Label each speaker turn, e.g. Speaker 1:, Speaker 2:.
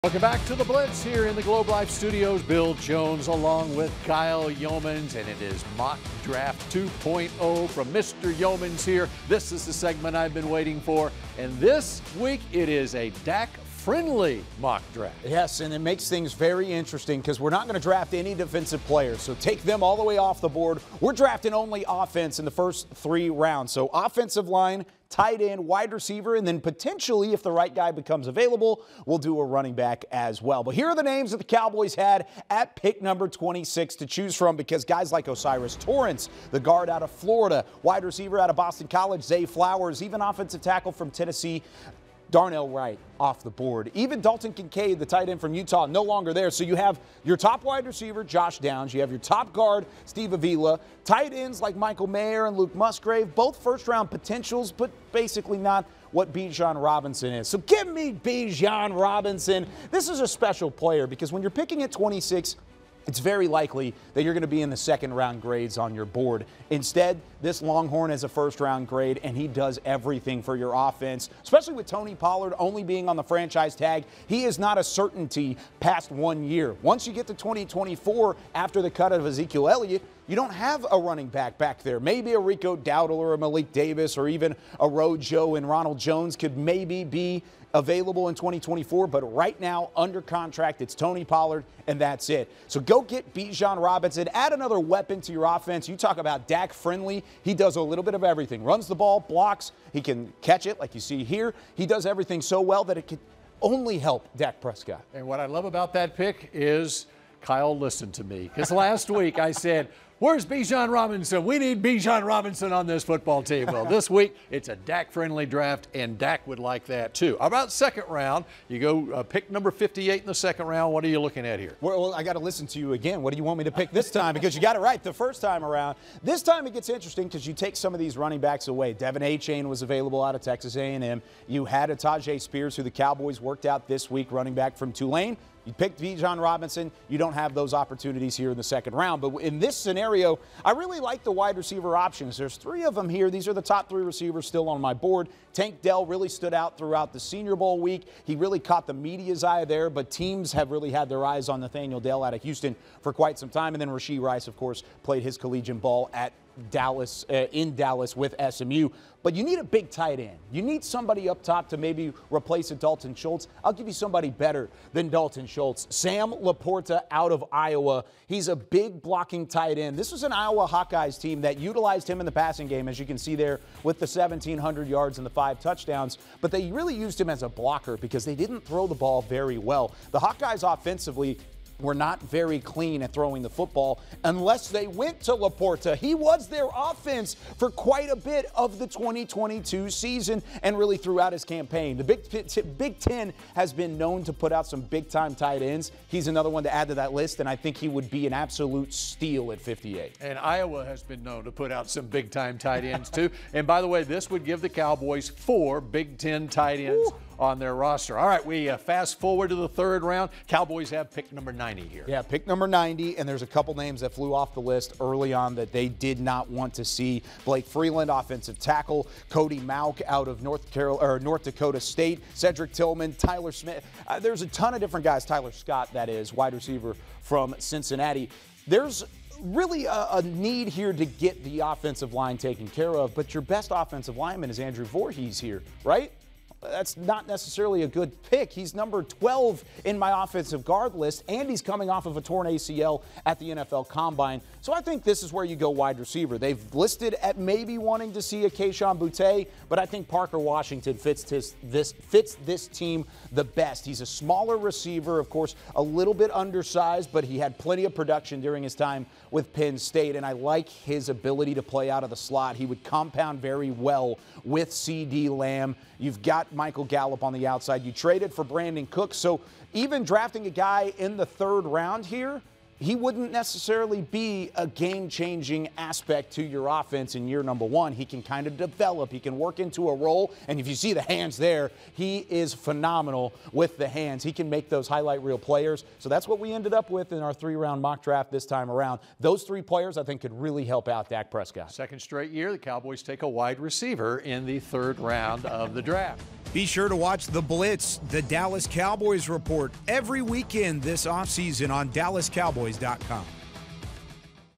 Speaker 1: Welcome back to the Blitz here in the Globe Life Studios. Bill Jones along with Kyle Youmans, and it is Mock Draft 2.0 from Mr. Youmans here. This is the segment I've been waiting for, and this week it is a Dak Friendly mock draft.
Speaker 2: Yes, and it makes things very interesting because we're not going to draft any defensive players, so take them all the way off the board. We're drafting only offense in the first 3 rounds. So offensive line, tight end, wide receiver, and then potentially, if the right guy becomes available, we'll do a running back as well. But here are the names that the Cowboys had at pick number 26 to choose from, because guys like O'Cyrus Torrence, the guard out of Florida, wide receiver out of Boston College, Zay Flowers, even offensive tackle from Tennessee, Darnell Wright off the board. Even Dalton Kincaid, the tight end from Utah, no longer there. So you have your top wide receiver, Josh Downs. You have your top guard, Steve Avila. Tight ends like Michael Mayer and Luke Musgrave, both first-round potentials, but basically not what Bijan Robinson is. So give me Bijan Robinson. This is a special player because when you're picking at 26, it's very likely that you're going to be in the second-round grades on your board. Instead, this Longhorn is a first-round grade, and he does everything for your offense, especially with Tony Pollard only being on the franchise tag. He is not a certainty past 1 year. Once you get to 2024, after the cut of Ezekiel Elliott, you don't have a running back there. Maybe a Rico Dowdle or a Malik Davis or even a Rojo and Ronald Jones could maybe be available in 2024, but right now, under contract, it's Tony Pollard, and that's it. So go get Bijan Robinson. Add another weapon to your offense. You talk about Dak Friendly. He does a little bit of everything. Runs the ball, blocks. He can catch it like you see here. He does everything so well that it could only help Dak Prescott.
Speaker 1: And what I love about that pick is Kyle listened to me, because last week I said, where's Bijan Robinson? We need Bijan Robinson on this football team. Well, this week, it's a Dak-friendly draft, and Dak would like that too. How about second round? You go pick number 58 in the second round. What are you looking at here?
Speaker 2: Well, I got to listen to you again. What do you want me to pick this time? Because you got it right the first time around. This time it gets interesting because you take some of these running backs away. Devin Achane was available out of Texas A&M. You had a Tajay Spears, who the Cowboys worked out this week, running back from Tulane. You picked Bijan Robinson. You don't have those opportunities here in the second round. But in this scenario, I really like the wide receiver options. There's 3 of them here. These are the top 3 receivers still on my board. Tank Dell really stood out throughout the Senior Bowl week. He really caught the media's eye there, but teams have really had their eyes on Nathaniel Dell out of Houston for quite some time. And then Rashee Rice, of course, played his collegiate ball at Dallas, in Dallas with SMU. But you need a big tight end. You need somebody up top to maybe replace a Dalton Schultz. I'll give you somebody better than Dalton Schultz. Sam Laporta out of Iowa. He's a big blocking tight end. This was an Iowa Hawkeyes team that utilized him in the passing game, as you can see there, with the 1,700 yards and the 5 touchdowns. But they really used him as a blocker because they didn't throw the ball very well. The Hawkeyes offensively were not very clean at throwing the football unless they went to Laporta. He was their offense for quite a bit of the 2022 season and really throughout his campaign. The Big Ten has been known to put out some big-time tight ends. He's another one to add to that list, and I think he would be an absolute steal at 58.
Speaker 1: And Iowa has been known to put out some big-time tight ends, too. And by the way, this would give the Cowboys 4 Big Ten tight ends on their roster. All right, we fast forward to the third round. Cowboys have pick number 90 here.
Speaker 2: Yeah, pick number 90, and there's a couple names that flew off the list early on that they did not want to see. Blake Freeland, offensive tackle. Cody Mauch out of North Dakota State. Cedric Tillman, Tyler Smith. There's a ton of different guys. Tyler Scott, that is, wide receiver from Cincinnati. There's really a need here to get the offensive line taken care of, but your best offensive lineman is Andrew Voorhees here, right? That's not necessarily a good pick. He's number 12 in my offensive guard list, and he's coming off of a torn ACL at the NFL Combine. So I think this is where you go wide receiver. They've listed at maybe wanting to see a Kayshon Boutte, but I think Parker Washington fits this team the best. He's a smaller receiver, of course, a little bit undersized, but he had plenty of production during his time with Penn State, and I like his ability to play out of the slot. He would compound very well with C.D. Lamb. You've got Michael Gallup on the outside. You traded for Brandin Cooks. So even drafting a guy in the third round here, he wouldn't necessarily be a game-changing aspect to your offense in year number 1. He can kind of develop. He can work into a role. And if you see the hands there, he is phenomenal with the hands. He can make those highlight reel players. So that's what we ended up with in our 3-round mock draft this time around. Those 3 players, I think, could really help out Dak Prescott.
Speaker 1: Second straight year, the Cowboys take a wide receiver in the third round of the draft.
Speaker 3: Be sure to watch The Blitz, the Dallas Cowboys report, every weekend this offseason on DallasCowboys.com.